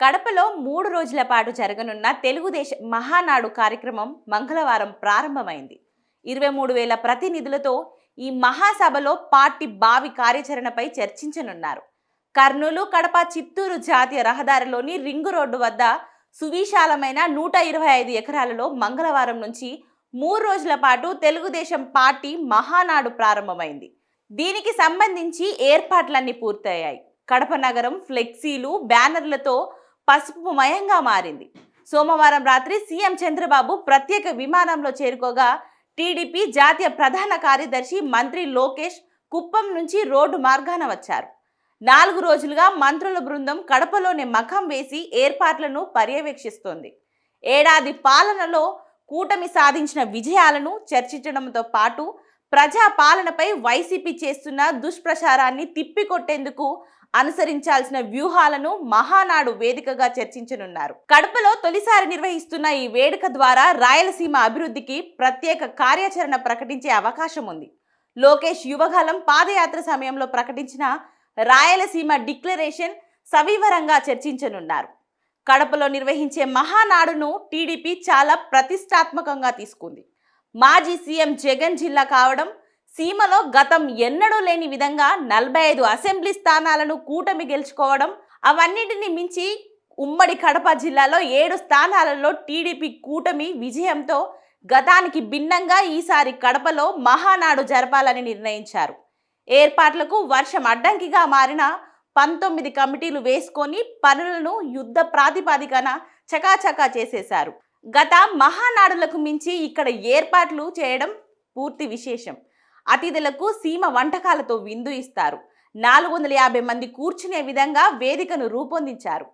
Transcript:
కడపలో 3 రోజుల పాటు జరగనున్న తెలుగుదేశం మహానాడు కార్యక్రమం మంగళవారం ప్రారంభమైంది. 23,000 ప్రతినిధులతో ఈ మహాసభలో పార్టీ భావి కార్యాచరణపై చర్చించనున్నారు. కర్నూలు, కడప, చిత్తూరు జాతీయ రహదారిలోని రింగు రోడ్డు వద్ద సువిశాలమైన 125 ఎకరాలలో మంగళవారం నుంచి 3 రోజుల పాటు తెలుగుదేశం పార్టీ మహానాడు ప్రారంభమైంది. దీనికి సంబంధించి ఏర్పాట్లన్నీ పూర్తయ్యాయి. కడప నగరం ఫ్లెక్సీలు, బ్యానర్లతో పసుపుమయంగా మారింది. సోమవారం రాత్రి సీఎం చంద్రబాబు ప్రత్యేక విమానంలో చేరుకోగా టీడీపీ జాతీయ ప్రధాన కార్యదర్శి మంత్రి లోకేష్ కుప్పం నుంచి రోడ్డు మార్గాన వచ్చారు. 4 రోజులుగా మంత్రుల బృందం కడపలోనే మఖం వేసి ఏర్పాట్లను పర్యవేక్షిస్తోంది. ఏడాది పాలనలో కూటమి సాధించిన విజయాలను చర్చించడంతో పాటు ప్రజా పాలనపై వైసీపీ చేస్తున్న దుష్ప్రచారాన్ని తిప్పికొట్టేందుకు అనుసరించాల్సిన వ్యూహాలను మహానాడు వేదికగా చర్చించనున్నారు. కడపలో తొలిసారి నిర్వహిస్తున్న ఈ వేడుక ద్వారా రాయలసీమ అభివృద్ధికి ప్రత్యేక కార్యాచరణ ప్రకటించే అవకాశం ఉంది. లోకేష్ యువగలం పాదయాత్ర సమయంలో ప్రకటించిన రాయలసీమ డిక్లరేషన్ సవివరంగా చర్చించనున్నారు. కడపలో నిర్వహించే మహానాడును టీడీపీ చాలా ప్రతిష్టాత్మకంగా తీసుకుంది. మాజీ సీఎం జగన్ జిల్లా కావడం, సీమలో గతం ఎన్నడూ లేని విధంగా 45 అసెంబ్లీ స్థానాలను కూటమి గెలుచుకోవడం, అవన్నింటినీ మించి ఉమ్మడి కడప జిల్లాలో 7 స్థానాలలో టీడీపీ కూటమి విజయంతో గతానికి భిన్నంగా ఈసారి కడపలో మహానాడు జరపాలని నిర్ణయించారు. ఏర్పాట్లకు వర్షం అడ్డంకిగా మారిన 19 కమిటీలు వేసుకొని పనులను యుద్ధ ప్రాతిపదికన చకాచకా చేసేశారు. గత మహానాడులకు మించి ఇక్కడ ఏర్పాట్లు చేయడం పూర్తి విశేషం. అతిథులకు సీమ వంటకాలతో విందు ఇస్తారు. 450 మంది కూర్చునే విధంగా వేదికను రూపొందించారు.